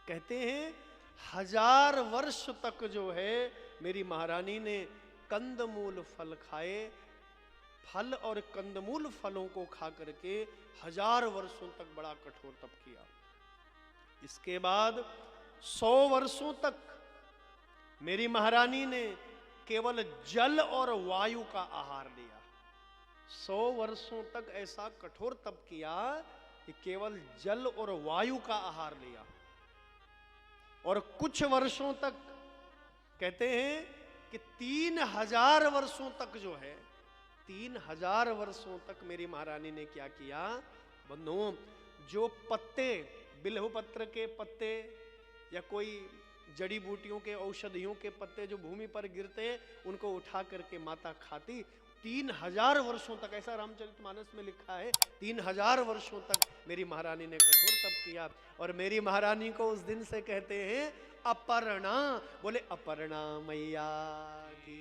कहते हैं 1000 वर्ष तक जो है मेरी महारानी ने कंदमूल फल खाए। फल और कंदमूल फलों को खा करके 1000 वर्षों तक बड़ा कठोर तप किया। इसके बाद 100 वर्षों तक मेरी महारानी ने केवल जल और वायु का आहार लिया। 100 वर्षों तक ऐसा कठोर तप किया कि केवल जल और वायु का आहार लिया। और कुछ वर्षों तक कहते हैं कि 3000 वर्षों तक जो है 3000 वर्षों तक मेरी महारानी ने क्या किया बंधुओं, जो पत्ते बिल्व पत्र के पत्ते या कोई जड़ी बूटियों के औषधियों के पत्ते जो भूमि पर गिरते उनको उठा करके माता खाती। 3000 वर्षों तक, ऐसा रामचरितमानस में लिखा है, 3000 वर्षों तक मेरी महारानी ने कठोर तप किया। और मेरी महारानी को उस दिन से कहते हैं अपर्णा। बोले अपर्णा मैया की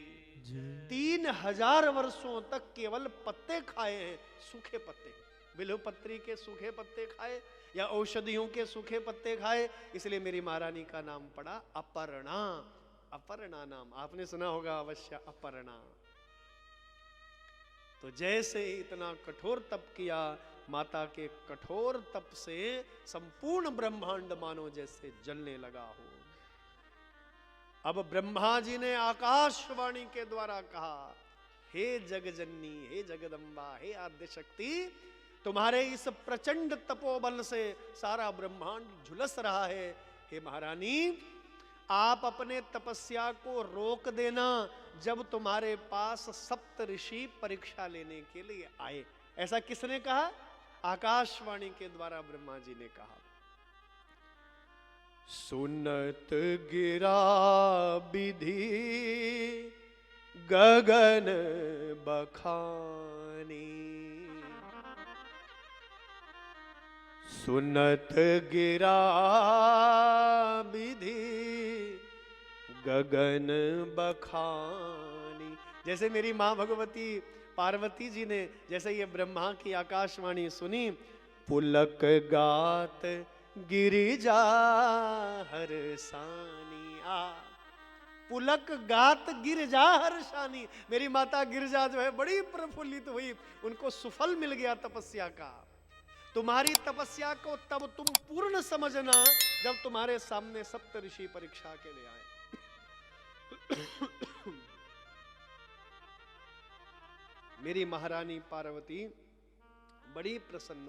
3000 वर्षों तक केवल पत्ते खाए हैं, सूखे पत्ते, बिल्वपत्री के सूखे पत्ते खाए या औषधियों के सूखे पत्ते खाए, इसलिए मेरी महारानी का नाम पड़ा अपर्णा। अपर्णा नाम आपने सुना होगा अवश्य, अपर्णा। तो जैसे इतना कठोर तप किया, माता के कठोर तप से संपूर्ण ब्रह्मांड मानो जैसे जलने लगा हो। अब ब्रह्मा जी ने आकाशवाणी के द्वारा कहा, हे जगजननी, हे जगदम्बा, हे आद्य शक्ति, तुम्हारे इस प्रचंड तपोबल से सारा ब्रह्मांड झुलस रहा है। हे महारानी, आप अपने तपस्या को रोक देना जब तुम्हारे पास सप्त ऋषि परीक्षा लेने के लिए आए। ऐसा किसने कहा? आकाशवाणी के द्वारा ब्रह्मा जी ने कहा। सुनत गिरा विधि गगन बखानी, सुनत गिरा विधि गगन बखानी। जैसे मेरी माँ भगवती पार्वती जी ने जैसे ये ब्रह्मा की आकाशवाणी सुनी, पुलक गात गिरिजा हर्षानी। पुलक गात गिरिजा हर्षानी। मेरी माता गिरिजा जो है बड़ी प्रफुल्लित हुई, उनको सुफल मिल गया तपस्या का। तुम्हारी तपस्या को तब तुम पूर्ण समझना जब तुम्हारे सामने सप्त ऋषि परीक्षा के लिए आए। मेरी महारानी पार्वती बड़ी प्रसन्न